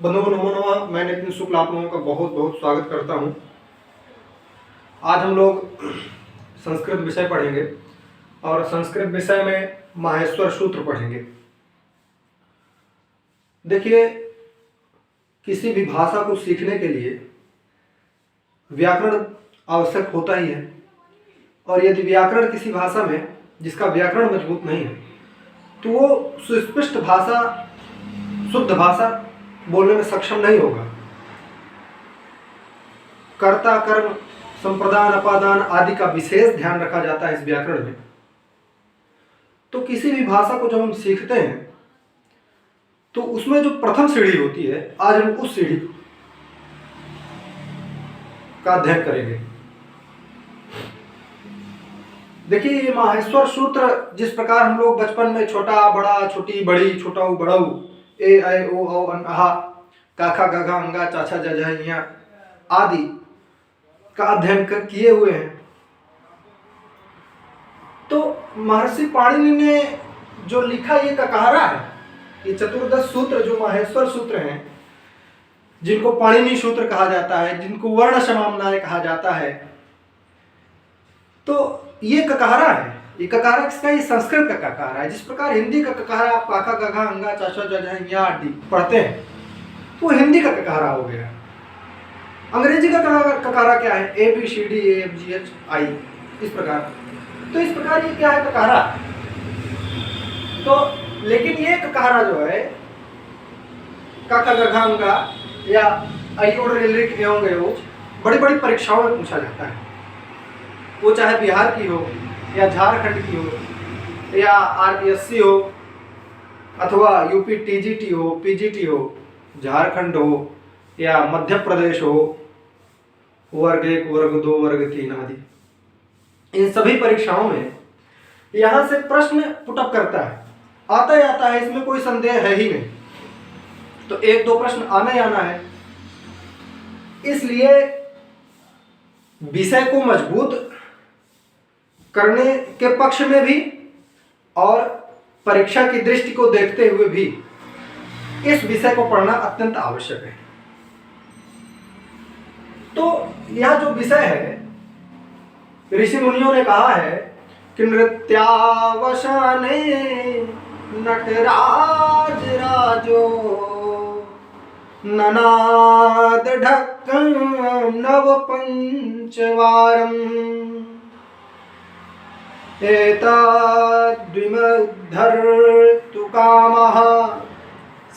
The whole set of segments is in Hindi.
बंधुओं नमो नमः। मैं नितिन शुक्ल आप लोगों का बहुत बहुत स्वागत करता हूं। आज हम लोग संस्कृत विषय पढ़ेंगे और संस्कृत विषय में माहेश्वर सूत्र पढ़ेंगे। देखिए, किसी भी भाषा को सीखने के लिए व्याकरण आवश्यक होता ही है, और यदि व्याकरण किसी भाषा में जिसका व्याकरण मजबूत नहीं है तो वो सुस्पष्ट भाषा, शुद्ध भाषा बोलने में सक्षम नहीं होगा। कर्ता, कर्म, संप्रदान, अपादान आदि का विशेष ध्यान रखा जाता है इस व्याकरण में। तो किसी भी भाषा को जब हम सीखते हैं तो उसमें जो प्रथम सीढ़ी होती है, आज हम उस सीढ़ी का अध्ययन करेंगे। देखिए, ये माहेश्वर सूत्र जिस प्रकार हम लोग बचपन में छोटा बड़ा, छोटी बड़ी, छोटा बड़ऊ, ए ऐ ओ औ अन अहा, काखा गघा अंगा चाचा जजा इया आदि का अध्ययन किए हुए हैं। तो महर्षि पाणिनि ने जो लिखा ये ककारा है, ये चतुर्दश सूत्र जो माहेश्वर सूत्र हैं, जिनको पाणिनि सूत्र कहा जाता है, जिनको वर्ण समाम्नाय कहा जाता है, तो ये ककारा है। ये ककारा किसका? ये संस्कृत का ककारा है। जिस प्रकार हिंदी का ककारा आप काका गघा अंगा चाचा जजा इया आदि पढ़ते हैं तो वो हिंदी का ककारा हो गया। अंग्रेजी का ककारा क्या है? A B C D A F G H I, इस प्रकार। तो इस प्रकार ये क्या है? ककारा। तो लेकिन ये ककारा जो है काका गघा अंगा या अयोड़ रिलिक एवं बड़ी बड़ी परीक्षाओं में पूछा जाता है। वो चाहे बिहार की हो या झारखंड की हो या आरपीएससी हो अथवा यूपी टीजीटी हो, पीजीटी हो, झारखंड हो या मध्य प्रदेश हो, वर्ग 1, वर्ग 2, वर्ग 3 आदि, इन सभी परीक्षाओं में यहां से प्रश्न पुटअप करता है, आता ही आता है, इसमें कोई संदेह है ही नहीं। तो 1-2 प्रश्न आना ही आना है। इसलिए विषय को मजबूत करने के पक्ष में भी और परीक्षा की दृष्टि को देखते हुए भी इस विषय को पढ़ना अत्यंत आवश्यक है। तो यह जो विषय है, ऋषि मुनियों ने कहा है कि नृत्यावसाने नटराज राजो ननाद ढक्कं नव पंचवारम एतद्विमुद्धर्तु कामः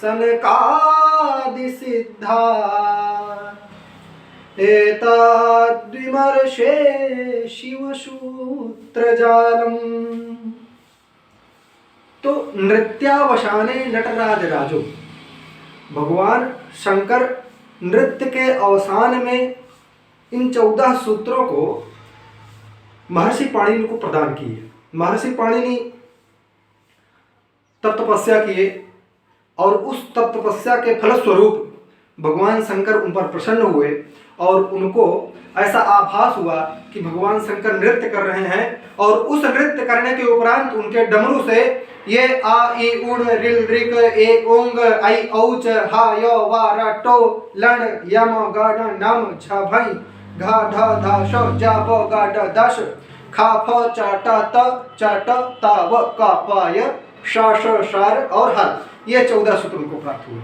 सनकादि सिद्धा एतद्विमर्शे शिवसूत्रजालम्। तो नृत्यावसाने नटराज राजो, भगवान शंकर नृत्य के अवसान में इन 14 सूत्रों को महर्षि पाणिनि को प्रदान किए। महर्षि पाणिनि तप तपस्या किए और उस तप तपस्या के फलस्वरूप भगवान शंकर उन पर प्रसन्न हुए और उनको ऐसा आभास हुआ कि भगवान शंकर नृत्य कर रहे हैं, और उस नृत्य करने के उपरांत उनके डमरू से ये आ ई उड़ रिल रिक ए ओंग आई औच हा यो वा र टो लण यम गण नम छ भई घा ढ ध श ज ब ग ड दश खा फ च ट त च ट त व क प य श श शार और हर, ये 14 सूत्र उनको प्राप्त हुए।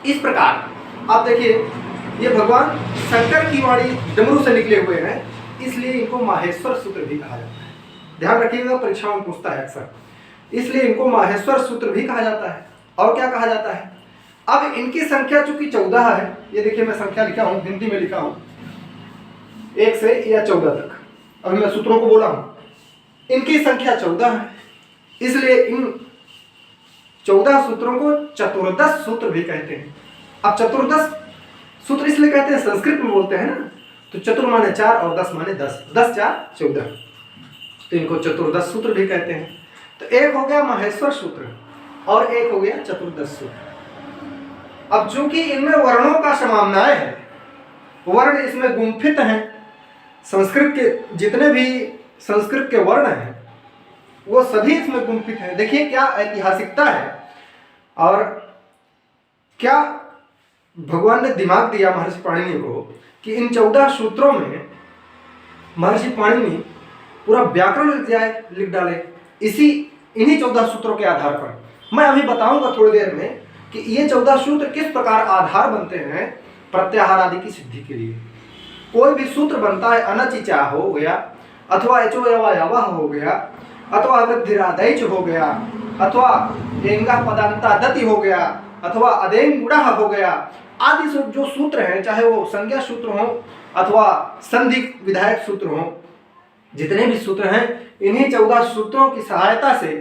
इस प्रकार आप देखिए, ये भगवान शंकर की वाणी डमरू से निकले हुए हैं, इसलिए इनको माहेश्वर सूत्र भी कहा जाता है। ध्यान रखिएगा, परीक्षाओं में पूछता है अक्सर, इसलिए इनको माहेश्वर सूत्र भी कहा जाता है। और क्या कहा जाता है? अब इनकी संख्या चूंकि 14 है, ये देखिए मैं संख्या लिखा हूं, हिंदी में लिखा हूं 1 से या 14 तक। अभी मैं सूत्रों को बोला हूं, इनकी संख्या 14 है, इसलिए इन 14 सूत्रों को चतुर्दश सूत्र भी कहते हैं। अब चतुर्दश सूत्र इसलिए कहते हैं, संस्कृत में बोलते हैं ना, तो चतुर माने 4 और 10 माने 10, 10 4 14, तो इनको चतुर्दश सूत्र भी कहते हैं। तो एक हो गया माहेश्वर सूत्र और एक हो गया चतुर्दश सूत्र। अब चूंकि इनमें वर्णों का समाम्नाय है, वर्ण इसमें गुंफित हैं, संस्कृत के जितने भी संस्कृत के वर्ण हैं वो सभी इसमें गुंफित हैं। देखिए क्या ऐतिहासिकता है और क्या भगवान ने दिमाग दिया महर्षि पाणिनि को कि इन 14 सूत्रों में महर्षि पाणिनि पूरा व्याकरण लिख डाले इन्हीं 14 सूत्रों के आधार पर। मैं अभी बताऊंगा थोड़ी देर में कि ये 14 सूत्र किस प्रकार आधार बनते हैं प्रत्याहार आदि की सिद्धि के लिए। कोई भी सूत्र बनता है अनचिचा हो गया, अथवा एचो यवा हो गया, अथवा वृद्धिरादैच हो गया, अथवा एंगा पदांता दति हो गया, अथवा अदेंग गुड़ा हो गया, आदि जो सूत्र हैं, चाहे वो संज्ञा सूत्र हो अथवा संधि विधायक सूत्र हो, जितने भी सूत्र हैं इन्हीं 14 सूत्रों की सहायता से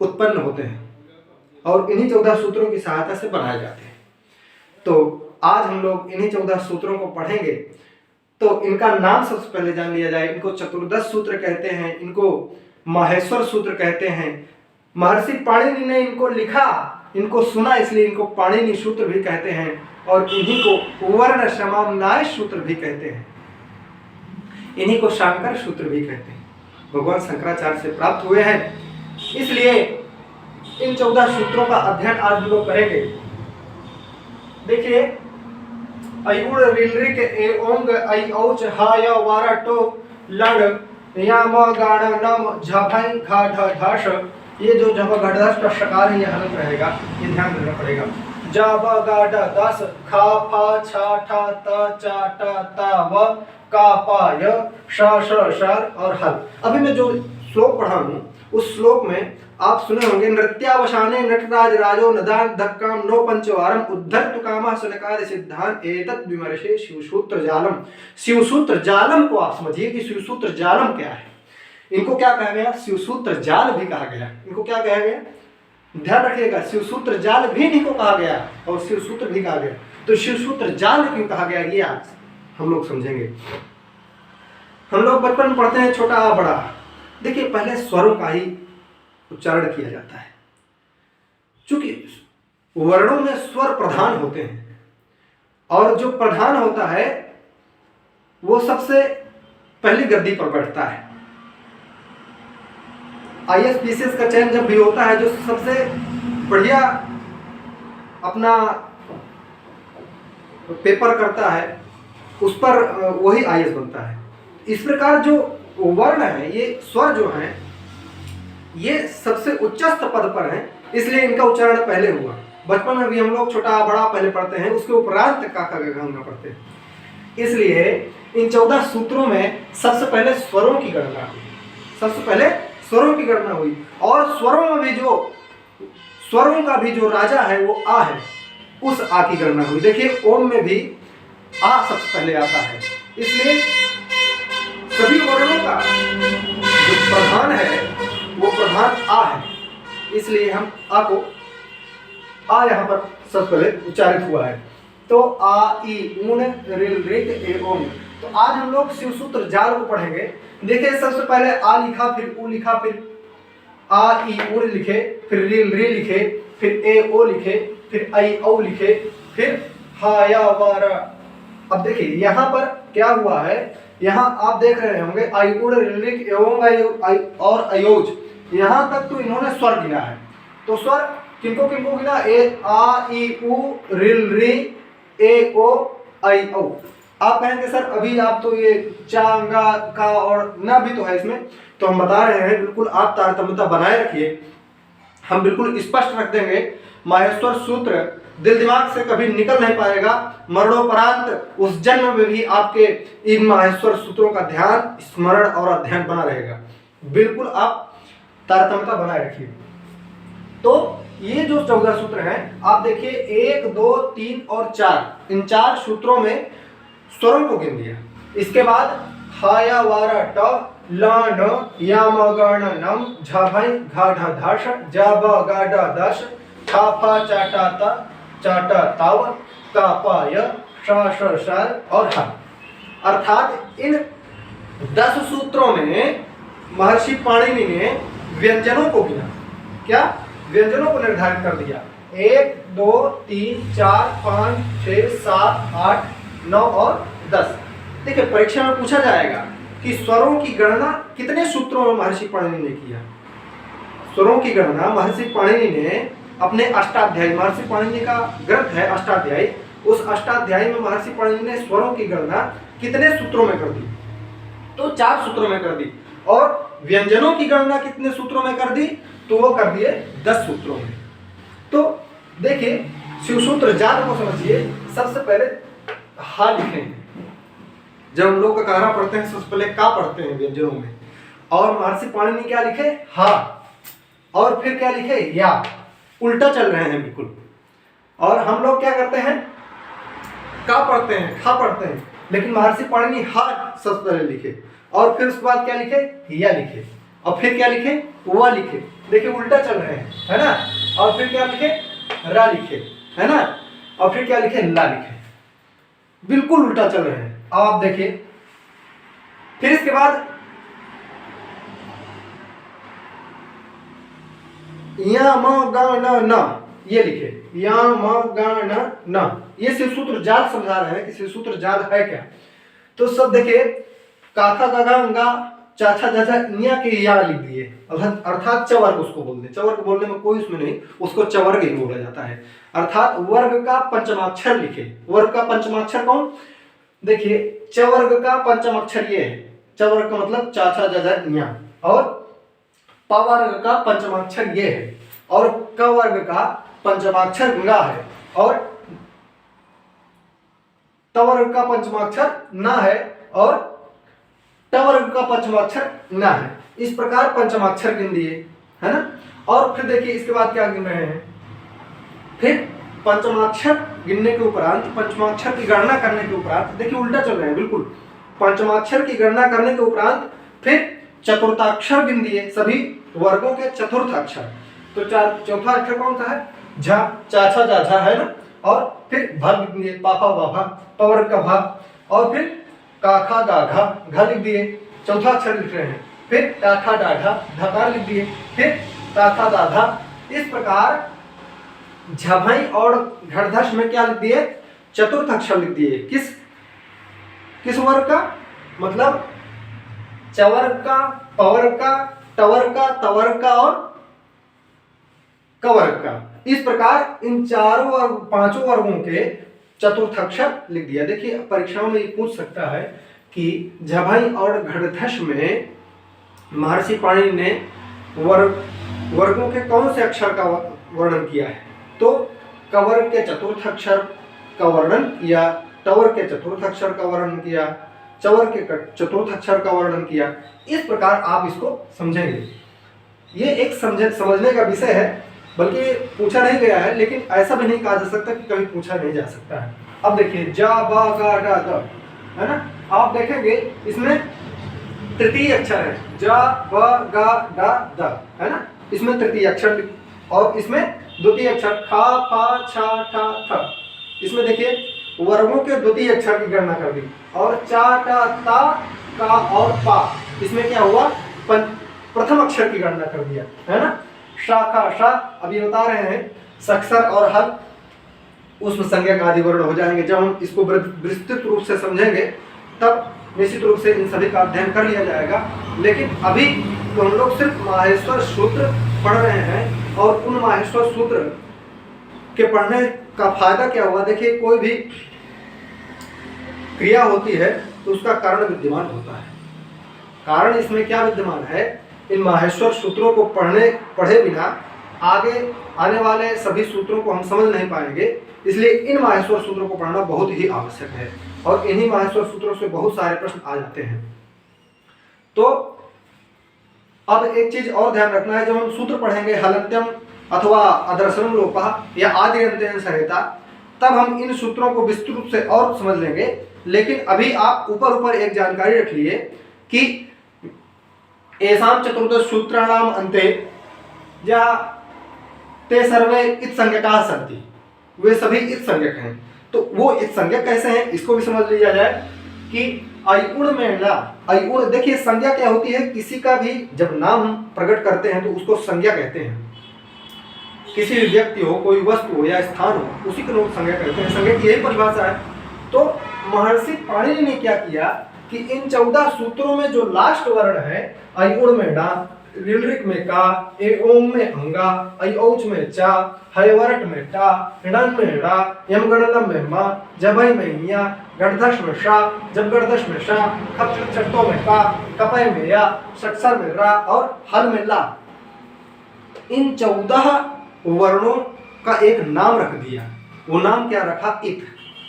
उत्पन्न होते हैं और इन्हीं 14 सूत्रों की सहायता से बनाए जाते हैं। तो आज हम लोग इन्हीं 14 सूत्रों को पढ़ेंगे। तो इनका नाम सबसे पहले जान लिया जाए। इनको चतुर्दश सूत्र कहते हैं, इनको माहेश्वर सूत्र कहते हैं। महर्षि पाणिनि ने इनको लिखा, इनको सुना, इसलिए इनको पाणिनि सूत्र भी कहते हैं और इन्हीं को वर्ण समन्वय सूत्र भी कहते हैं, इन्हीं को शांकर सूत्र भी कहते हैं। भगवान शंकराचार्य से प्राप्त हुए हैं, इसलिए इन 14 सूत्रों का अध्ययन आज हम लोग करेंगे। देखिए, अयुड़ रिलरिक ए ओंग आई औच हा या वारा टो लड़ या म गाण नम झभाई घा ढ ढाश, ये जो झभ घड़ाश का शकार है ये हलक रहेगा, ये ध्यान देना पड़ेगा। ज ब गा ड दस खा फा छा ठा त चा टा ता व का पा य श श शर और हल। अभी मैं जो श्लोक पढ़ा हूँ उस श्लोक में आप सुने होंगे, नृत्यावसाने नटराज राजो नदान धक्काम नो पंचवारम उद्धर्तु कामः सनकादि सिद्धान एतत् विमर्शे शिवसूत्र जालम। शिवसूत्र जालम को आप समझिए कि शिवसूत्र जालम क्या है। इनको क्या कहा गया? शिवसूत्र जाल भी कहा गया। इनको क्या कहा गया? ध्यान रखिएगा, शिवसूत्र जाल भी इन्हीं को कहा गया और शिवसूत्र भी कहा गया। तो शिवसूत्र जाल क्यों कहा गया ये आज हम लोग समझेंगे। हम लोग बचपन में पढ़ते हैं छोटा आ बड़ा। देखिए, पहले स्वरों का ही उच्चारण किया जाता है, क्योंकि वर्णों में स्वर प्रधान होते हैं और जो प्रधान होता है वो सबसे पहली गद्दी पर बैठता है। ISPCS का चयन जब भी होता है, जो सबसे बढ़िया अपना पेपर करता है उस पर वही IS बनता है। इस प्रकार जो वर्ण है, ये स्वर जो हैं, ये सबसे उच्चस्थ पद पर हैं, इसलिए इनका उच्चारण पहले हुआ। बचपन में भी हम लोग छोटा बड़ा पहले पढ़ते हैं, उसके उपरांत काका गंगा पढ़ते हैं। इसलिए इन 14 सूत्रों में सबसे पहले स्वरों की गणना हुई, सबसे पहले स्वरों की गणना हुई। और स्वरों में भी स्वरों का भी जो राजा है वो आ है, उस आ की गणना हुई। देखिए, ओम में भी आ सबसे पहले आता है, इसलिए सभी वर्णों का जो प्रधान है वो प्रधान आ है, इसलिए हम आ को आ यहाँ पर सबसे पहले उच्चारित हुआ है। तो आ ई ऊन रिल रिक ए ओम। तो आज हम लोग शिवसूत्र जाल को पढ़ेंगे। देखिए, सबसे पहले आ लिखा, फिर ऊ लिखा, फिर आ ई ऊन लिखे, फिर रिल री लिखे, फिर ए ओ लिखे, फिर आई औ लिखे, फिर हा या वारा। अब देखिए यहाँ पर क्या हुआ है, यहाँ आप देख रहे होंगे आई उड़ रिलिक एवं और अयोज, यहाँ तक तो इन्होंने स्वर गिना है। तो स्वर किनको किनको गिना? ए आ ई उ रिल री ए ओ आई औ। आप कहेंगे सर अभी आप तो ये चांगा का और ना भी तो है इसमें, तो हम बता रहे हैं बिल्कुल आप तारतम्यता बनाए रखिए, हम बिल्कुल स्पष्ट रख देंगे। माहेश्वर सूत्र दिल दिमाग से कभी निकल नहीं पाएगा, मरणोपरांत उस जन्म में भी आपके इन माहेश्वर सूत्रों का ध्यान, स्मरण और अध्ययन बना रहेगा। बिल्कुल आप तारतम्यता बनाए रखिए। तो ये जो 14 सूत्र हैं, आप देखिए 1, 2, 3 और 4, इन 4 सूत्रों में स्वरों को गिन दिया। इसके बाद हा या वारा ट ल न या म ग न नम झ भै घा ढ धश ज ब ग ड दश ठा फा चा टा ता चा टा ताव का प य श श शर और ह। अर्थात इन 10 सूत्रों में महर्षि पाणिनि ने व्यंजनों को गिना। क्या? व्यंजनों को निर्धारित कर दिया। 1, 2, 3, 4, 5, 6, 7, 8, 9 और 10। देखिए, परीक्षा में पूछा जाएगा कि स्वरों की गणना कितने सूत्रों में महर्षि पाणिनि ने किया। स्वरों की गणना महर्षि पाणिनि ने अपने अष्टाध्यायी, महर्षि पाणिनि का ग्रंथ है अष्टाध्यायी, उस अष्टाध्यायी में महर्षि पाणिनि ने स्वरों की गणना कितने सूत्रों में कर दी? तो 4 सूत्रों में कर दी। और व्यंजनों की गणना कितने सूत्रों में कर दी? तो वो कर दिए 10 सूत्रों में। तो देखिए शिवसूत्र जात को समझिए। सबसे पहले हा लिखेंगे, जब हम लोग का कहरा पढ़ते हैं सबसे पहले का पढ़ते हैं व्यंजनों में, और महर्षि पाणिनि क्या लिखे? हा। और फिर क्या लिखे? या। उल्टा चल रहे हैं बिल्कुल। और हम लोग क्या करते हैं? का पढ़ते हैं, खा पढ़ते हैं, लेकिन महर्षि पाणिनि हा सबसे पहले लिखे और फिर उसके बाद क्या लिखे? या लिखे। और फिर क्या लिखे? वा लिखे। देखिए उल्टा चल रहे हैं, है ना। और फिर क्या लिखे? रा लिखे, है ना। और फिर क्या लिखे? ला लिखे। बिल्कुल उल्टा चल रहे हैं। अब आप देखिए, फिर इसके बाद या म ग न न ये लिखे, या म ग न न। ये शिवसूत्र जाल समझा रहे हैं कि शिवसूत्र जाल है क्या। तो सब देखिए, काथा गगा अंगा चाचा चाचा इया के या लिख दिए, अर्थात चवर्ग उसको बोलते हैं। चवर्ग बोलने में कोई उसमें नहीं, उसको चवर्ग ही बोला जाता है। अर्थात वर्ग का पंचमाक्षर लिखे। वर्ग का पंचमाक्षर कौन? देखिए चवर्ग का पंचमाक्षर ये है। चवर्ग का मतलब चाचा चाचा इया, और पवर्ग का पंचमाक्षर ये है, और कवर्ग का पंचमाक्षर गा है, और तवर्ग का पंचमाक्षर ना है, और टवर्ग का पंचमाक्षर ना है। इस प्रकार पंचमाक्षर गिन दिए, है ना। और फिर देखिए इसके बाद क्या गिन रहे हैं? फिर पंचमाक्षर गिनने के उपरांत, पंचमाक्षर की गणना करने के उपरांत, देखिए उल्टा चल रहे हैं बिल्कुल। पंचमाक्षर की गणना करने के उपरांत फिर चतुर्थाक्षर गिन दिए, सभी वर्गों के चतुर्थ अक्षर। तो चौथा अक्षर कौन सा है? झा, चाचा चाचा, है ना। और फिर भा लिख दिए, पापा बाभा, पवर्ग का भा, और फिर काखा गाघा घा लिख दिए, चौथा अक्षर लिख रहे हैं। फिर टाठा डाढ़ा ढकार लिख दिए, फिर ताथा दाधा। इस प्रकार झभई और घड़धश में क्या लिख दिए? चतुर्थ अक्षर लिख दिए। किस वर्ग का? मतलब चवर्ग का, पवर्ग का, टवर्ग का, तवर्ग का और कवर्ग का। इस प्रकार इन चारों वर्ग, पांचों वर्गों के चतुर्थ अक्षर लिख दिया। देखिए परीक्षाओं में ये पूछ सकता है कि झभई और घड़धश में महर्षि पाणिनि ने वर्गों के कौन से अक्षर का वर्णन किया है? तो कवर्ग के चतुर्थ अक्षर का वर्णन किया, टवर्ग के चतुर्थ अक्षर का वर्णन किया, चवर्ग के चतुर्थ अक्षर का वर्णन किया। इस प्रकार आप इसको समझेंगे। ये एक समझने का विषय है, बल्कि पूछा नहीं गया है, लेकिन ऐसा भी नहीं कहा जा सकता कि कभी पूछा नहीं जा सकता है। अब देखिए जा बा गा डा द, है ना। आप देखेंगे इसमें तृतीय अक्षर है, जा ब गा डा द, है ना। इसमें तृतीय अक्षर, और इसमें द्वितीय अक्षर खा फा छा ठा थ। इसमें देखिए वर्गों के द्वितीय अक्षर की गणना कर दी, और चा टा ता का और पा, इसमें क्या हुआ? प्रथम अक्षर की गणना कर दिया, है ना। शाखा शा, अभी बता रहे हैं सक्षर और हल उसमें संज्ञक आदि वर्ण हो जाएंगे। जब हम इसको विस्तृत रूप से समझेंगे तब निश्चित रूप से इन सभी का अध्ययन कर लिया जाएगा। लेकिन अभी तो हम लोग सिर्फ माहेश्वर सूत्र पढ़ रहे हैं, और उन माहेश्वर सूत्र के पढ़ने का फायदा क्या हुआ? देखिए कोई भी क्रिया होती है तो उसका कारण विद्यमान होता है। कारण इसमें क्या विद्यमान है? इन माहेश्वर सूत्रों को पढ़े बिना आगे आने वाले सभी सूत्रों को हम समझ नहीं पाएंगे। इसलिए इन माहेश्वर सूत्रों को पढ़ना बहुत ही आवश्यक है, और इन्हीं माहेश्वर सूत्रों से बहुत सारे प्रश्न आ जाते हैं। तो अब एक चीज और ध्यान रखना है, जब हम सूत्र पढ़ेंगे हलन्त्यम अथवा अदर्शनम लोपः या आदिरन्त्येन सहेता, तब हम इन सूत्रों को विस्तृत रूप से और समझ लेंगे। लेकिन अभी आप ऊपर एक जानकारी रख लिए कि एसाम चतुर्दश सूत्राणाम अन्ते या ते सर्वे इत संज्ञकाः सन्ति, वे सभी इत संज्ञक हैं। तो वो इत संज्ञक कैसे हैं इसको भी समझ लिया जाए कि अयुण में ना, अयुण देखिए संज्ञा क्या होती है? किसी का भी जब नाम हम प्रकट करते हैं तो उसको संज्ञा कहते हैं। किसी भी व्यक्ति हो, कोई वस्तु हो या स्थान हो, उसी को लोग संज्ञा कहते हैं। संज्ञा की यही परिभाषा है। तो महर्षि पाणिनि ने क्या किया कि इन 14 सूत्रों में जो लास्ट वर्ण है अयुण में डा, ऋलृक में का, ए ओम में अंगा, ऐ औच में चा, हैवरट में टा, ऋणन में ड़ा, यम गणनम में मा, जबई में या, गणधश में शा, जब गणधश में शा, खप चट्टों में का, कपय में या, सक्षर में रा और हल में ला। इन 14 वर्णों का एक नाम रख दिया। वो नाम क्या रखा? इत।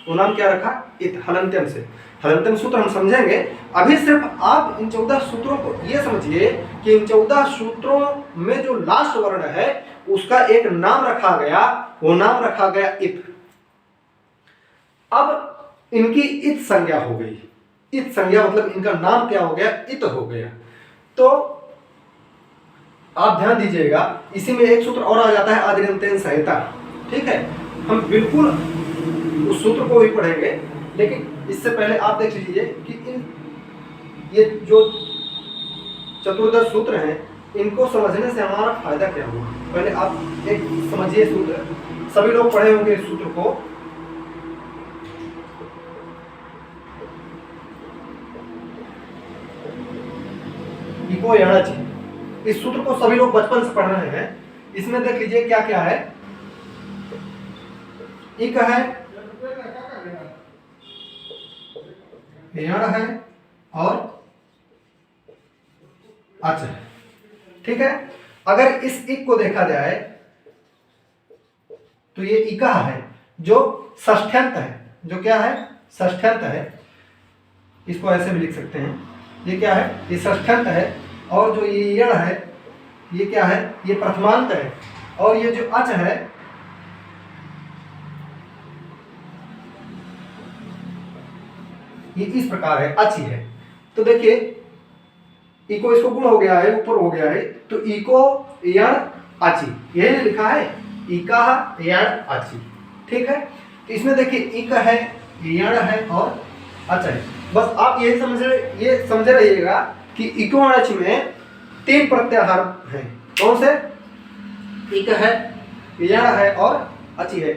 वो नाम क्या रखा? इत, हलंत्यम से। हलंत्यम सूत्र हम समझेंगे। अभी सिर्फ आप इन 14 सूत्रों को ये समझिए कि इन 14 सूत्रों में जो लास्ट वर्ण है उसका एक नाम रखा गया, वो नाम रखा गया इत। अब इनकी इत संज्ञा हो गई। इत संज्ञा मतलब इनका नाम क्या हो गया? इत हो गया। तो आप ध्यान दीजिएगा, इसी में एक सूत्र और आ जाता है आदिरंतेन संहिता। ठीक है, हम बिल्कुल उस सूत्र को भी पढ़ेंगे, लेकिन इससे पहले आप देख लीजिए कि ये जो चतुर्दश सूत्र हैं इनको समझने से हमारा फायदा क्या हुआ। पहले आप एक समझिए सूत्र, सभी लोग पढ़े होंगे इस सूत्र को। इको यणच, इस सूत्र को सभी लोग बचपन से पढ़ रहे हैं। इसमें देख लीजिए क्या क्या है। इक है, यण है और अच है। ठीक है, अगर इस इक को देखा जाए तो ये इका है जो षष्ठ्यंत है। जो क्या है? षष्ठ्यंत है। इसको ऐसे भी लिख सकते हैं। ये क्या है? ये षष्ठ्यंत है। और जो ये यण है ये क्या है? ये प्रथमांत है। और ये जो अच है ये इस प्रकार है, अच ही है। तो देखिए इको, इसको गुण हो गया है, ऊपर हो गया है, तो इको यण अचि, यही लिखा है, इका यण अचि। ठीक है, तो इसमें देखिए इक है, यण है और अच है। बस आप ये समझ रहिएगा कि इको और अच में 3 प्रत्याहार हैं। कौन से? इक है, यण है और अचि है,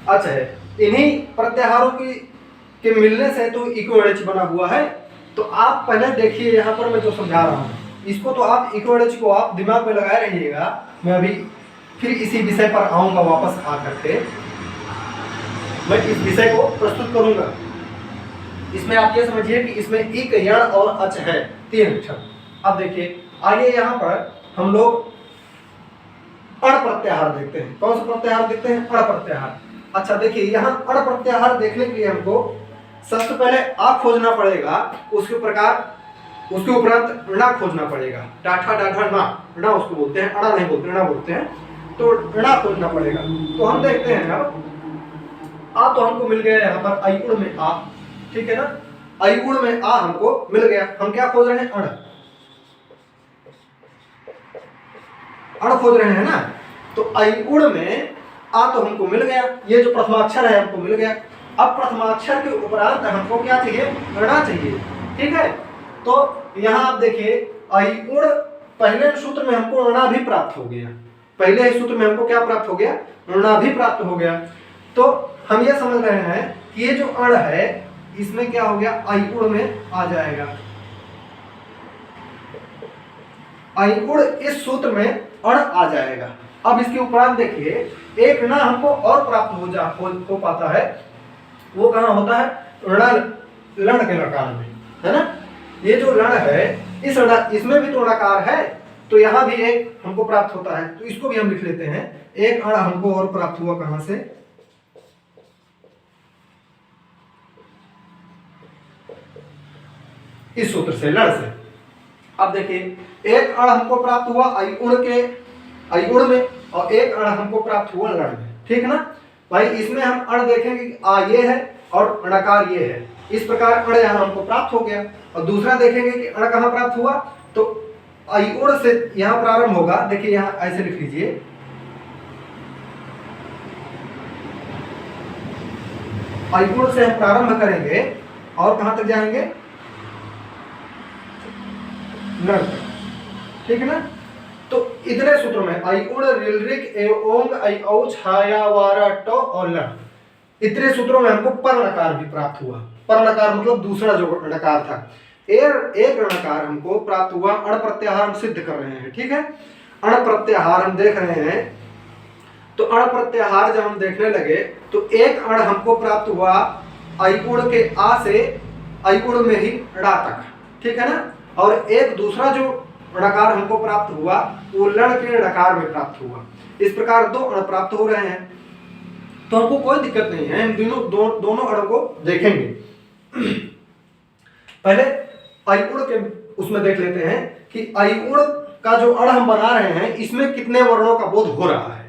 अच है। इन्हीं प्रत्याहारों के मिलने से तो इको और अच बना हुआ है। तो आप पहले देखिए यहाँ पर मैं जो समझा रहा हूँ इसको, तो आप इको और अच को आप दिमाग में लगाए रहिएगा। मैं अभी फिर इसी विषय पर आऊँगा, वापस आकर के मैं इस विषय को प्रस्तुत करूँगा। इसमें आप ये समझिए कि इसमें इक, यण और अच है, 3 अक्षर। अब देखिए आइए यहाँ पर हम लोग अण प्रत्याहार देखते हैं। कौन सा प्रत्याहार देखते हैं? अण प्रत्याहार। अच्छा देखिए, यहाँ अण प्रत्याहार देखने के लिए हमको सबसे पहले आ खोजना पड़ेगा, उसके उपरांत णा खोजना पड़ेगा। डाठा डाठा ना, णा उसको बोलते हैं, अणा नहीं बोलते, णा बोलते हैं। तो णा खोजना पड़ेगा। तो हम देखते हैं अब आ तो हमको मिल गया यहाँ पर अयुण में आ। ठीक है ना, अयुण में आ हमको मिल गया। हम क्या खोज रहे हैं? अण। अण खोज रहे हैं ना। तो अयुण में आ तो हमको मिल गया, ये जो प्रथमाक्षर है हमको मिल गया। अब प्रथमाक्षर के उपरांत हमको क्या चाहिए? णा चाहिए। ठीक है, तो यहाँ आप देखिए अयुण, पहले सूत्र में हमको णा भी प्राप्त हो गया। पहले सूत्र में हमको क्या प्राप्त हो गया? णा भी प्राप्त हो गया। तो हम ये समझ रहे हैं कि ये जो अण है इसमें क्या हो गया? अयुण में आ जाएगा। अयुण इस सूत्र में अण आ जाएगा। अब इसके उपरांत देखिए एक णा हमको और प्राप्त हो पाता है। वो कहाँ होता है? लण के लकार में, है ना। ये जो लण है इसमें भी तो णकार है, तो यहाँ भी एक हमको प्राप्त होता है। तो इसको भी हम लिख लेते हैं। एक अण हमको और प्राप्त हुआ, कहां से? इस सूत्र से, लण से। अब देखिए एक अण हमको प्राप्त हुआ अयुण में और एक अण हमको प्राप्त हुआ लण में। ठीक है ना भाई, इसमें हम अण देखेंगे कि आ ये है और णकार ये है। इस प्रकार अण यहाँ हमको प्राप्त हो गया। और दूसरा देखेंगे कि अण कहाँ प्राप्त हुआ, तो अयुण से यहाँ प्रारंभ होगा। देखिए यहाँ ऐसे लिख लीजिए, अयुण से हम प्रारंभ करेंगे और कहां तक जाएंगे? लण। ठीक है ना। तो इतने सूत्रों में अयुण, ऋलृक, एओंग, ऐऔ, छाया, वारा, ट और लण, इतने सूत्रों में हमको पर नकार भी प्राप्त हुआ। पर नकार मतलब दूसरा जो नकार था। एक ऋणकार हमको प्राप्त हुआ, अण प्रत्याहार हम सिद्ध कर रहे हैं, ठीक है। अण प्रत्याहार हम देख रहे हैं, तो अण प्रत्याहार जब हम देखने लगे तो एक अण हमको प्राप्त हुआ अयुण के आ से अयुण में ही ड़ा तक, ठीक है ना। और एक दूसरा जो णकार हमको प्राप्त हुआ वो लड़ के णकार में प्राप्त हुआ। इस प्रकार दो अण प्राप्त हो रहे हैं, तो हमको कोई दिक्कत नहीं है, हम दोनों अणों को देखेंगे। पहले अयुण के उसमें देख लेते हैं कि अयुण का जो अण हम बना रहे हैं इसमें कितने वर्णों का बोध हो रहा है।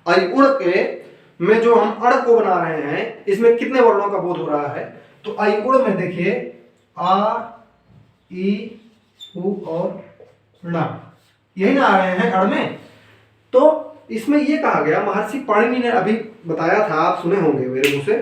अयुण के में जो हम अण को बना रहे हैं इसमें कितने वर्णों का बोध हो रहा है। तो अयुण में देखिए आ, ई, उ और ण, यही ना आ रहे हैं अण में। तो इसमें यह कहा गया, महर्षि पाणिनि ने अभी बताया था, आप सुने होंगे मेरे मुंह से,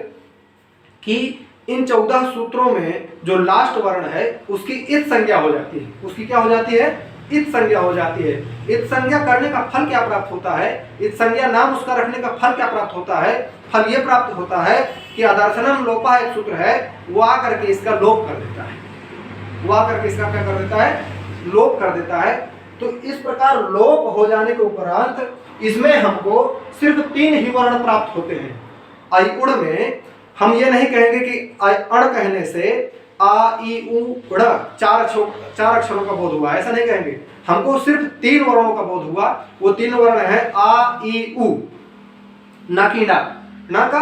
कि इन 14 सूत्रों में जो लास्ट वर्ण है उसकी इत संज्ञा हो जाती है। उसकी क्या हो जाती है? इत संज्ञा हो जाती है। इत संज्ञा करने का फल क्या प्राप्त होता है? इत संज्ञा नाम उसका रखने का फल क्या प्राप्त होता है? फल ये प्राप्त होता है कि आदर्शनम लोपा एक सूत्र है, वो आकर के इसका लोप कर देता है। वो आकर के इसका क्या कर देता है? लोप कर देता है। तो इस प्रकार लोप हो जाने के उपरांत इसमें हमको सिर्फ 3 ही वर्ण प्राप्त होते हैं। अयुण में हम ये नहीं कहेंगे कि अण कहने से आ, ई, उ, ड़ 4 अक्षरों का बोध हुआ, ऐसा नहीं कहेंगे। हमको सिर्फ 3 वर्णों का बोध हुआ। वो 3 वर्ण है आ, ई, उ, ना कि ना का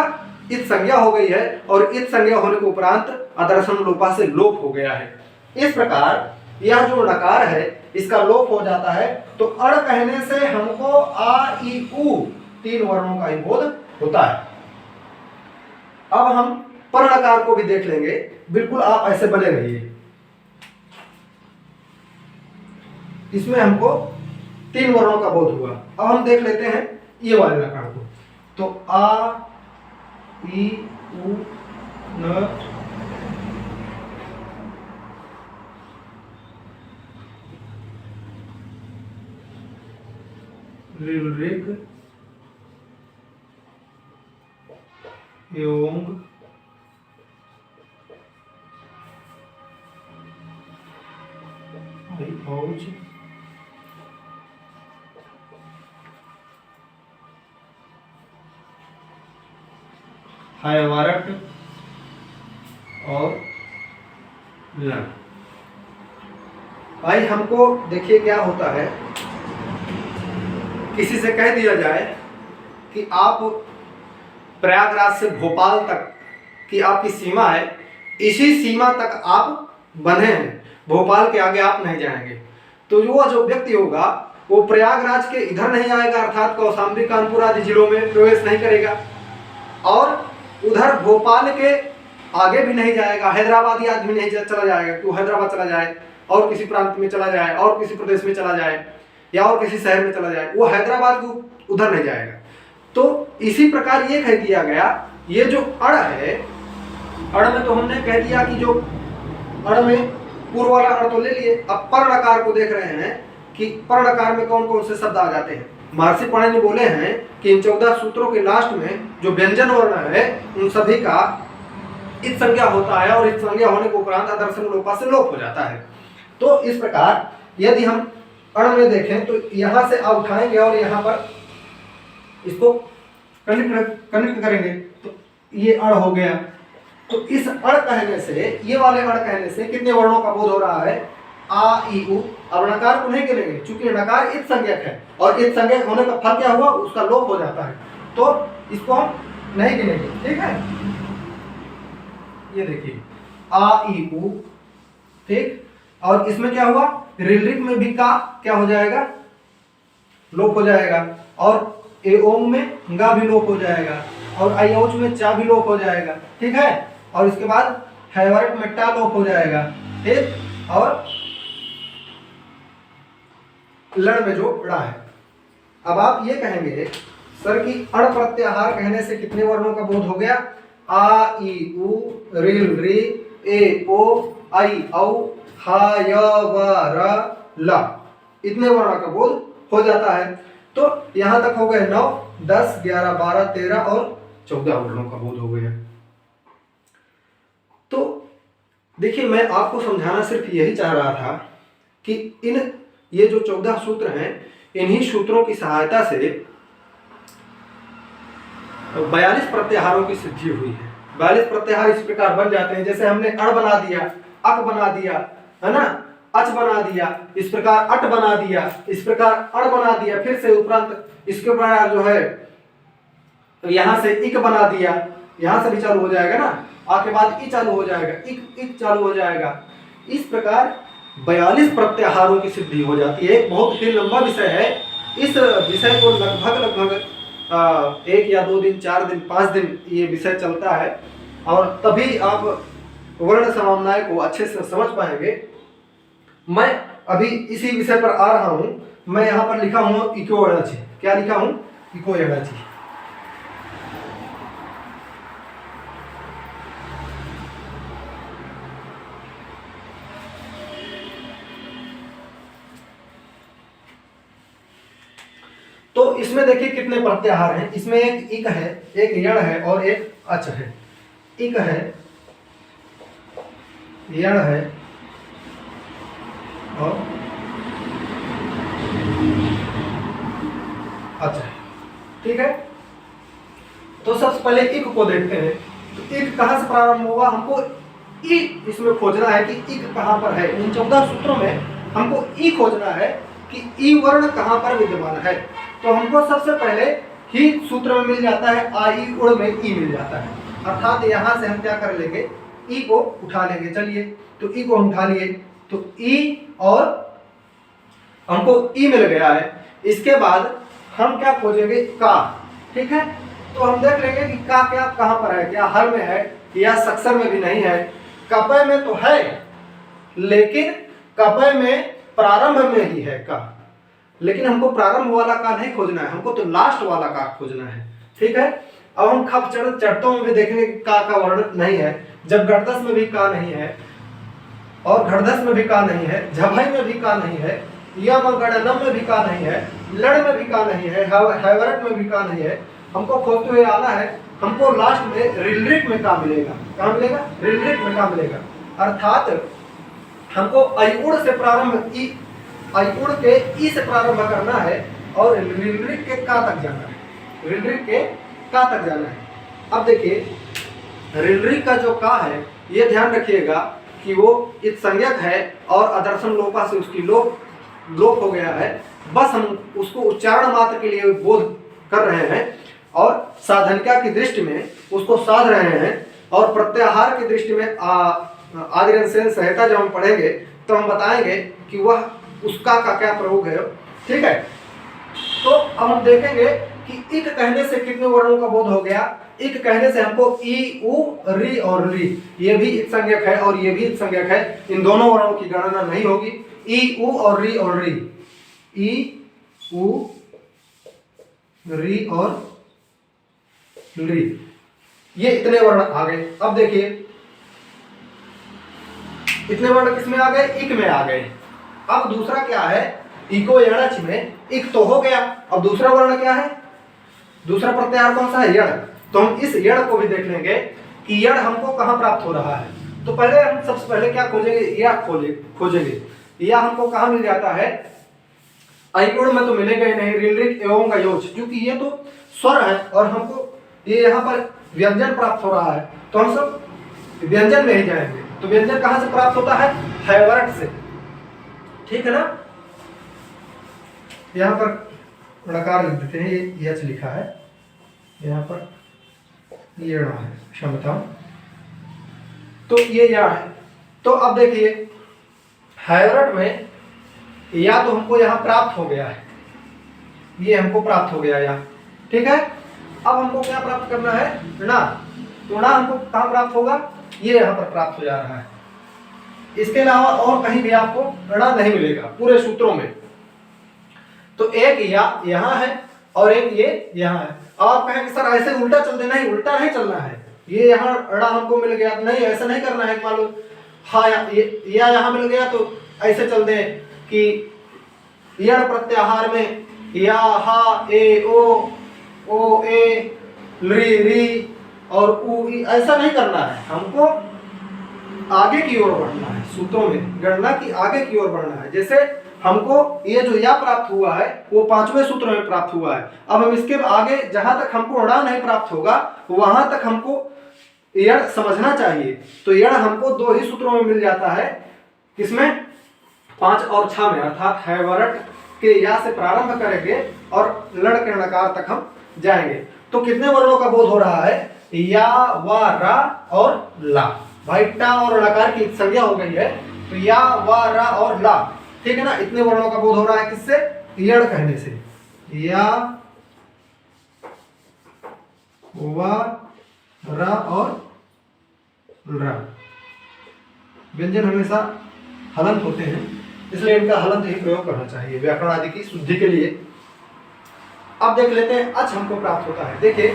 इत संज्ञा हो गई है, और इत संज्ञा होने के उपरांत आदर्शन लोपा से लोप हो गया है। इस प्रकार यह जो णकार है इसका लोप हो जाता है। तो अण कहने से हमको आ, ई, उ 3 वर्णों का ही बोध होता है। अब हम पर णकार को भी देख लेंगे, बिल्कुल आप ऐसे बने रहिए। इसमें हमको 3 वर्णों का बोध हुआ। अब हम देख लेते हैं ये वाले णकार को। तो आ, ई, उ, न, ऋग, योंग, औज, हायवारट और लण। भाई हमको देखिए क्या होता है, किसी से कह दिया जाए कि आप प्रयागराज से भोपाल तक की आपकी सीमा है, इसी सीमा तक आप बंधे हैं, भोपाल के आगे आप नहीं जाएंगे। तो वो जो व्यक्ति होगा वो प्रयागराज के इधर नहीं आएगा, अर्थात कौशाम्बी, कानपुर आदि जिलों में प्रवेश नहीं करेगा, और उधर भोपाल के आगे भी नहीं जाएगा। हैदराबादी आदमी नहीं चला जाएगा कि वो हैदराबाद चला जाए और किसी प्रांत में चला जाए और किसी प्रदेश में चला जाए या और किसी शहर में चला जाए, वो हैदराबाद को उधर नहीं जाएगा। तो इसी प्रकार ये कह दिया गया, ये जो अण है, अण में तो हमने कह दिया कि जो अण में पूर्व वाला अण तो ले लिए। अब पर णकार को देख रहे हैं कि पर णकार में कौन कौन से शब्द आ जाते हैं। महर्षि पाणिनि बोले हैं कि इन 14 सूत्रों के लास्ट में जो व्यंजन वर्ण है उन सभी का इत संज्ञा होता है, और इत संज्ञा होने के उपरांत आदर्शन लोपा से लोप हो जाता है। तो इस प्रकार यदि हम अण में देखें तो यहां से आप उठाएंगे और यहां पर इसको कनेक्ट करेंगे तो ये अण हो गया। तो इस अण कहने से, ये वाले अण कहने से कितने वर्णों का बोध हो रहा है? आ, ई, उ। अब णकार को नहीं गिनेंगे क्योंकि णकार इत संज्ञक है, और इत संज्ञक होने का फल क्या हुआ? उसका लोप हो जाता है, तो इसको हम नहीं गिनेंगे, ठीक है। ये देखिए आ, ई, उ, ठीक। और इसमें क्या हुआ? ऋग में भी का क्या हो जाएगा? लोप हो जाएगा, और एओंग में गा भी लोप हो जाएगा, और अयोच में चा भी लोप हो जाएगा, ठीक है। और इसके बाद हैवरट में टा लोप हो जाएगा, ठीक। और लड़ में जो ड़ा है। अब आप ये कहेंगे सर कि अण प्रत्याहार कहने से कितने वर्णों का बोध हो गया? आ, ई, उ, ऋ, ए, ओ, आई, औ, हा, य, व, र, ल, इतने वर्ण का बोध हो जाता है। तो यहां तक हो गए 9, 10, 11, 12, 13 और 14 वर्णों का बोध हो गया। तो देखिए, मैं आपको समझाना सिर्फ यही चाह रहा था कि ये जो 14 सूत्र हैं, इन्हीं सूत्रों की सहायता से 42 प्रत्याहारों की सिद्धि हुई है। 42 प्रत्याहार इस प्रकार बन जाते हैं, जैसे हमने अण बना दिया, अक बना दिया, है ना, अच बना दिया, इस प्रकार अट बना दिया, इस प्रकार अण बना दिया, फिर से उपरांत इसके बाद जो है यहां से इक बना दिया, यहां से भी चालू हो जाएगा ना, आ के बाद ई चालू हो जाएगा, इक चालू हो जाएगा। इस प्रकार 42 प्रत्याहारों की सिद्धि हो जाती है। एक बहुत ही लंबा विषय है। इस विषय को लगभग 1 या 2 दिन, 4 दिन, 5 दिन ये विषय चलता है, और तभी आप वर्ण समाम्नाय को अच्छे से समझ पाएंगे। मैं अभी इसी विषय पर आ रहा हूं। मैं यहाँ पर लिखा हूं इको एणचि। क्या लिखा हूं? इको एणचि। तो इसमें देखिए कितने प्रत्याहार हैं। इसमें एक इक है, एक यण है और एक अच है। इक है, यण है और अच है। ठीक है, तो सबसे पहले इक को देखते हैं। तो इक कहां से प्रारंभ होगा? हमको ई इसमें खोजना है कि इक कहां पर है। इन 14 सूत्रों में हमको ई खोजना है कि ई वर्ण कहां पर विद्यमान है। तो हमको सबसे पहले ही सूत्र में मिल जाता है, आ ई उड़ में ई मिल जाता है। अर्थात यहां से हम क्या कर लेंगे? ई को उठा लेंगे। चलिए, तो ई को हम उठा लिए, तो ई और हमको ई मिल गया है। इसके बाद हम क्या खोजेंगे? का। ठीक है, तो हम देख लेंगे कि का क्या कहां पर है। क्या हर में है या सक्षर में भी नहीं है? कपय में तो है, लेकिन कपय में प्रारंभ में ही है का। लेकिन हमको प्रारंभ वाला का नहीं खोजना है, हमको तो लास्ट वाला का खोजना है। ठीक है, अब हम खप चढ़तों में भी देखेंगे कि का वर्ण नहीं है। जब गणदस में भी का नहीं है और घड़दस में भी का नहीं है, झभई में भी का नहीं है, यम गणनम में भी का नहीं है, लड़ में भी का नहीं है, हैवरट में भी का नहीं है। हमको खोजते हुए आना है। हमको लास्ट में रिलरिक में का मिलेगा। कहाँ मिलेगा? रिलरिक में का मिलेगा। अर्थात हमको अयुड़ से प्रारंभ अयुड़ के ई से प्रारंभ करना है और रिलरिक के का तक जाना है। रिलरिक के का तक जाना है। अब देखिए, रिलरिक का जो का है, ये ध्यान रखिएगा कि वो इत संज्ञक है और अदर्शन लोपा से उसकी लोप हो गया है। बस हम उसको उच्चारण मात्र के लिए बोध कर रहे हैं और साधनिका की दृष्टि में उसको साध रहे हैं। और प्रत्याहार की दृष्टि में आदिरन संहिता जब हम पढ़ेंगे तो हम बताएंगे कि वह उसका का क्या प्रयोग है। ठीक है, तो अब हम देखेंगे कि इक कहने से कितने वर्णों का बोध हो गया। इक कहने से हमको ई, उ, री और री, ये भी इत संज्ञक है और ये भी इत संज्ञक है। इन दोनों वर्णों की गणना नहीं होगी। ई, उ और री और री, ई, उ, री और री, ये इतने वर्ण आ गए। अब देखिए, इतने वर्ण किसमें आ गए? इक में आ गए। अब दूसरा क्या है? इको यणच में इक तो हो गया। अब दूसरा वर्ण क्या है? दूसरा प्रत्याहार कौन सा है? यण। तो हम इस यण को भी देख लेंगे कि यण हमको कहां प्राप्त हो रहा है। तो पहले हम सबसे पहले क्या खोजेंगे? या खोजेंगे। या हमको कहां मिल जाता है? अयुड़ में तो मिलेगा ही नहीं, रिलरिक एवं का योज, क्योंकि ये तो स्वर है और हमको ये यहाँ पर व्यंजन प्राप्त हो रहा है। तो हम सब व्यंजन में ही जाएंगे। तो व्यंजन कहां से प्राप्त होता है? हैवरट से। ठीक है ना? यहाँ पर णकार लिख देते हैं, ये यच लिखा है, यहाँ पर ये ण है, क्षमता। तो ये या है। तो अब देखिए, हैवरट में या तो हमको यहाँ प्राप्त हो गया है, ये हमको प्राप्त हो गया यहाँ। ठीक है, अब हमको क्या प्राप्त करना है? णा। तो णा हमको कहाँ प्राप्त होगा? ये यहाँ पर प्राप्त हो जा रहा है। इसके अलावा और कहीं भी आपको णा नहीं मिलेगा पूरे सूत्रों में। तो एक या यहाँ है और एक ये यहाँ है। और कहें कि सर ऐसे उल्टा चल देना, ही उल्टा नहीं चलना है। ये यहाँ णा हमको मिल गया, नहीं ऐसा नहीं करना है। मान लो हाँ या यहाँ मिल गया तो ऐसे चल दे कि यण प्रत्याहार में या, हा, ए, ओ, ए, री, री और उ, ई, ऐसा नहीं करना है। हमको आगे की ओर बढ़ना है, सूत्रों में गणना की आगे की ओर बढ़ना है। जैसे हमको ये जो या प्राप्त हुआ है वो 5वें सूत्र में प्राप्त हुआ है। अब हम इसके आगे जहां तक हमको अड़ा नहीं प्राप्त होगा वहां तक हमको यण समझना चाहिए। तो यण हमको 2 ही सूत्रों में मिल जाता है, किसमें 5 और 6 में, अर्थात हैवरट के या से प्रारंभ करेंगे और लड़ के णकार तक हम जाएंगे। तो कितने वर्णों का बोध हो रहा है? या, वा, रा और ला। भाई टा और लकार की संज्ञा हो गई है, तो या, वा, रा और ला, ठीक है ना। इतने वर्णों का बोध हो रहा है किससे? यण कहने से। या, वा, रा और रा। व्यंजन हमेशा हलंत होते हैं, इसलिए इनका हलंत ही प्रयोग करना चाहिए व्याकरण आदि की शुद्धि के लिए। अब देख लेते हैं अच हमको प्राप्त होता है। देखिए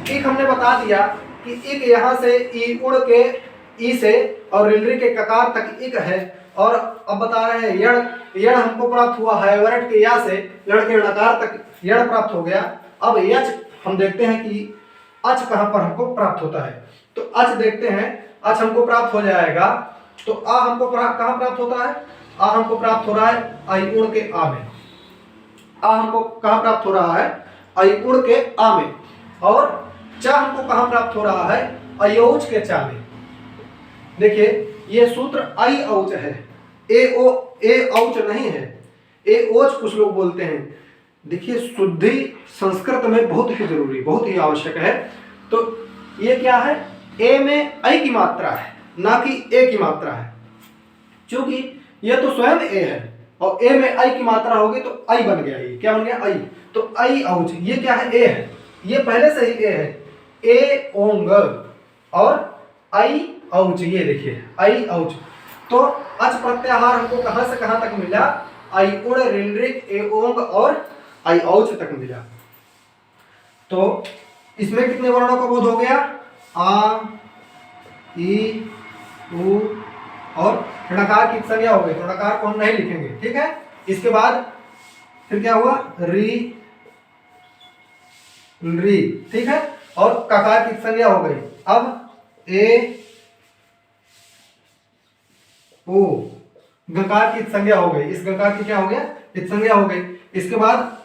एक हमने बता दिया कि इक यहाँ से ई उड़ के ई से और रिलरी के ककार तक इक है, और अब बता रहे हैं यण। यण हमको प्राप्त हुआ है वरट के या से लड़ के णकार तक यण प्राप्त हो गया। अब यच हम देखते हैं कि अच कहाँ पर हमको प्राप्त होता है। तो अच देखते हैं, अच हमको प्राप्त हो जाएगा। तो आ हमको कहाँ प्राप्त होता है? आ हमको प्राप्त हो रहा है आई उड़ के आ में। आ हमको कहाँ प्राप्त हो रहा है? आई उड़ के आ में। और चा हमको कहाँ प्राप्त हो रहा है? अयोच के चा में। देखिए ये सूत्र आई औच है, ए औच नहीं है, ए ओच कुछ लोग बोलते हैं। देखिए शुद्धि संस्कृत में बहुत ही जरूरी, बहुत ही आवश्यक है। तो ये क्या है? ए में आई की मात्रा है, ना कि ए की मात्रा है। क्योंकि ये तो स्वयं ए है और ए में आई की मात्रा होगी तो आई बन गया। ये क्या बन गया? आई। तो आई औच, ये क्या है? ए है, ये पहले से ही ए है। ए ओंग और आई औच, ये देखिए आई औच। तो अच प्रत्याहार हमको कहां से कहां तक मिला? आई उड़, रिलरिक, ए ओंग और आई औच तक मिला। तो इसमें कितने वर्णों का बोध हो गया? आ, ई, उ और णकार की संज्ञा हो गई, तो णकार को हम नहीं लिखेंगे, ठीक है। इसके बाद फिर क्या हुआ? री, री, ठीक है, और ककार की संज्ञा हो गई। अब ए, ओ, गकार की संज्ञा हो गई। इस गकार की क्या हो गया? इत संज्ञा हो गई। इसके बाद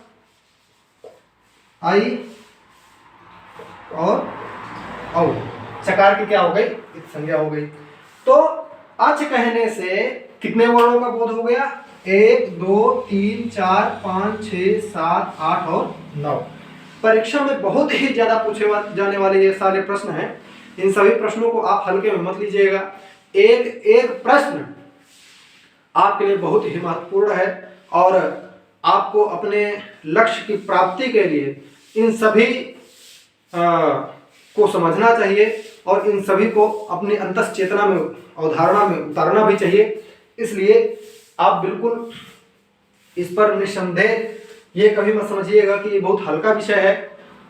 आई और औ, चकार की क्या हो गई? इत संज्ञा हो गई। तो अच कहने से कितने वर्णों का बोध हो गया? 1, 2, 3, 4, 5, 6, 7, 8 और 9। परीक्षा में बहुत ही ज्यादा पूछे जाने वाले ये सारे प्रश्न हैं। इन सभी प्रश्नों को आप हल्के में मत लीजिएगा। एक एक प्रश्न आपके लिए बहुत ही महत्वपूर्ण है और आपको अपने लक्ष्य की प्राप्ति के लिए इन सभी को समझना चाहिए और इन सभी को अपनी अंतस चेतना में, अवधारणा में उतारना भी चाहिए। इसलिए आप बिल्कुल इस पर निस्संदेह ये कभी मत समझिएगा कि ये बहुत हल्का विषय है।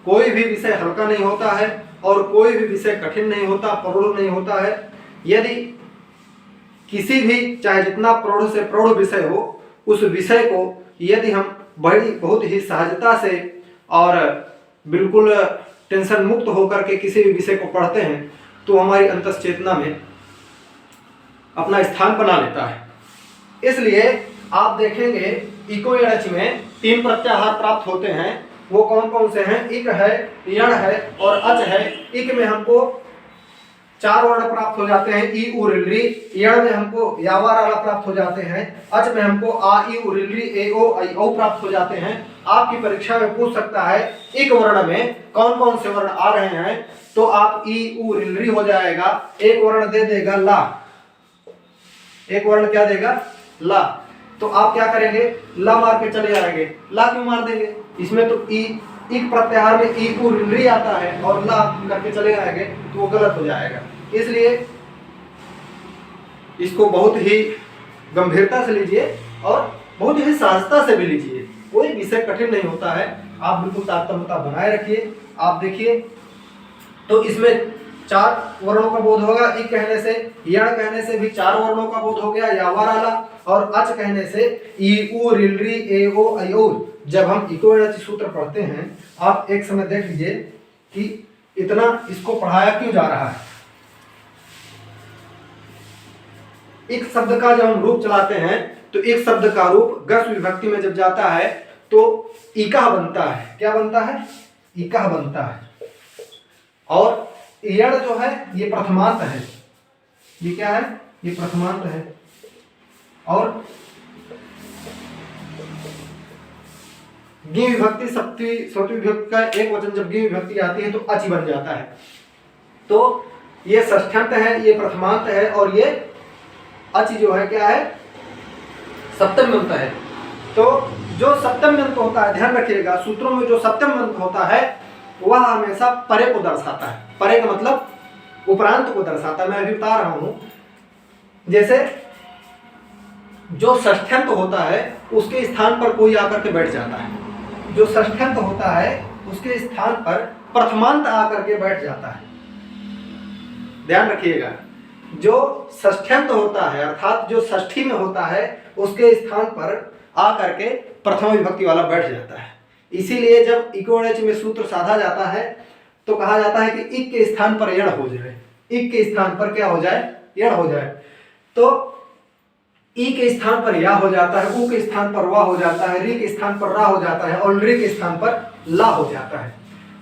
कोई भी विषय हल्का नहीं होता है और कोई भी विषय कठिन नहीं होता, प्रौढ़ नहीं होता है। यदि किसी भी, चाहे जितना प्रौढ़ से प्रौढ़ विषय हो, उस विषय को यदि हम बहुत ही सहजता से और बिल्कुल टेंशन मुक्त होकर के किसी भी विषय को पढ़ते हैं तो हमारी अंतस चेतना में अपना स्थान बना लेता है। इसलिए आप देखेंगे इको यणच में 3 प्रत्याहार प्राप्त होते हैं। वो कौन कौन से हैं? इक है, यण है और अच है। इक में हमको 4 वर्ण प्राप्त हो जाते हैं, ई, उ, रिलरी। यण में हमको यावा, राला प्राप्त हो जाते हैं। अच में हमको आ, ई, उ, रिलरी, ए, ओ, आई, औ प्राप्त हो जाते हैं। आपकी परीक्षा में पूछ सकता है इक वर्ण में कौन कौन से वर्ण आ रहे हैं, तो आप ई, उ, रिलरी हो जाएगा। एक वर्ण दे देगा ला, एक वर्ण क्या देगा? ला। तो आप क्या करेंगे? ला मार के चले जाएंगे। ला क्यों मार देंगे? इसमें तो ई, इक प्रत्याहार में ई, उ, रिलरी आता है और ला करके चले जाएंगे तो वो गलत हो जाएगा। इसलिए इसको बहुत ही गंभीरता से लीजिए और बहुत ही सहजता से भी लीजिए। कोई विषय कठिन नहीं होता है, आप बिल्कुल तारतम्यता बनाए रखिए। आप देखिए तो इसमें 4 वर्णों का बोध होगा। ई कहने से, यण कहने से भी 4 वर्णों का बोध हो गया, यावाराला, और अच कहने से ई, उ, रिलरी, ए, ओ, आई, औ। जब हम इको यणच सूत्र पढ़ते हैं, आप एक समय देख लीजिए कि इतना इसको पढ़ाया क्यों जा रहा है। एक शब्द का जब हम रूप चलाते हैं तो एक शब्द का रूप गस विभक्ति में जब जाता है तो इकाह बनता है। क्या बनता है? इकाह बनता है। और यण जो है ये प्रथमांत है। ये क्या है? ये प्रथमांत है। और गी विभक्ति सप्तमी विभक्ति का एक वचन जब गी विभक्ति आती है तो अच बन जाता है। तो ये षष्ठ्यंत है, ये प्रथमांत है और ये अच जो है क्या है? सप्तम अंत है। तो जो सप्तम अंत होता है, ध्यान रखिएगा, सूत्रों में जो सप्तम अंत होता है वह हमेशा परे को दर्शाता है। परे का मतलब उपरांत को दर्शाता है। मैं अभी बता रहा हूं, जैसे जो षष्ठ्यंत होता है उसके स्थान पर कोई आकर के बैठ जाता है। जो षष्ठ्यंत होता है उसके स्थान पर प्रथमांत आकर के बैठ जाता है। ध्यान रखिएगा, जो षष्ठ्यंत होता है अर्थात जो षष्ठी में होता है उसके स्थान पर आकर के प्रथम विभक्ति वाला बैठ जाता है। इसीलिए जब इक और एच में सूत्र साधा जाता है तो कहा जाता है कि इक के स्थान पर यण हो जाए। इक के स्थान पर क्या हो जाए? यण हो जाए। तो ई के स्थान पर या हो जाता है, ऊ के स्थान पर वा हो जाता है, री के स्थान पर रा हो जाता है और रे के स्थान पर ला हो जाता है।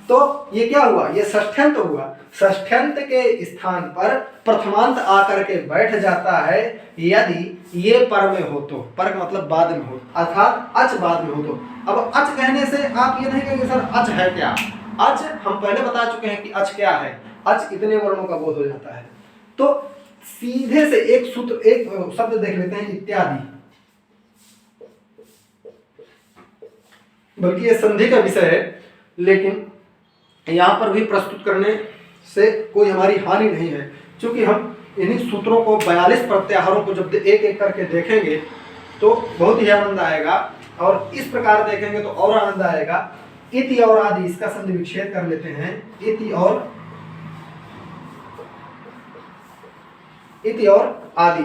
तो ये क्या हुआ? ये षष्ठ्यंत हुआ। षष्ठ्यंत के स्थान पर प्रथमांत आकर के बैठ जाता है यदि ये पर में हो तो। पर का मतलब बाद में हो, अर्थात अच बाद में हो तो। अब अच कहने से आप ये नहीं कहेंगे सर अच है क्या? अच हम पहले बता चुके हैं कि अच क्या है। अच इतने वर्णों का बोध हो जाता है। तो सीधे से एक सूत्र, एक शब्द देख लेते हैं, इत्यादि। बल्कि ये संधि का विषय है, लेकिन यहां पर भी प्रस्तुत करने से कोई हमारी हानि नहीं है, क्योंकि हम इन्हीं सूत्रों को 42 प्रत्याहारों को जब एक एक करके देखेंगे तो बहुत ही आनंद आएगा। और इस प्रकार देखेंगे तो और आनंद आएगा। इति और आदि, इसका संधि विच्छेद कर लेते हैं। इति और आदि,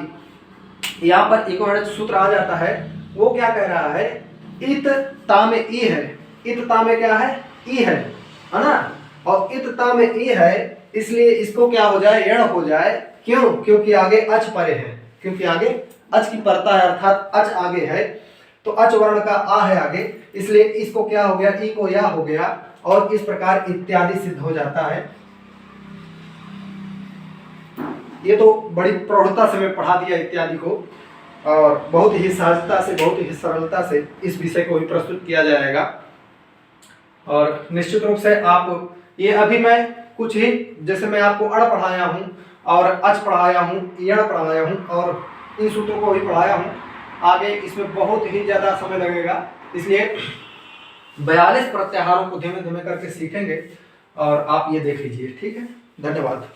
यहाँ पर एक और सूत्र आ जाता है। वो क्या कह रहा है? इत ता में ई है। इत ता में क्या है? ई है ना? और इत ता में ई है, इसलिए इसको क्या हो जाए? यण हो जाए। क्यों? क्योंकि आगे अच परे है। क्योंकि आगे अच की परता है, अर्थात अच आगे है। तो अच वर्ण का आ है आगे, इसलिए इसको क्या हो गया? ई को या हो गया। और इस प्रकार इत्यादि सिद्ध हो जाता है। ये तो बड़ी प्रौढ़ता से मैं पढ़ा दिया इत्यादि को, और बहुत ही सहजता से, बहुत ही सरलता से इस विषय को भी प्रस्तुत किया जाएगा। और निश्चित रूप से आप ये अभी मैं कुछ ही, जैसे मैं आपको अड़ पढ़ाया हूँ और अच पढ़ाया हूँ, यण पढ़ाया हूँ और इन सूत्रों को भी पढ़ाया हूँ, आगे इसमें बहुत ही ज़्यादा समय लगेगा। इसलिए 42 प्रत्याहारों को धीमे धीमे करके सीखेंगे और आप ये देख लीजिए। ठीक है, धन्यवाद।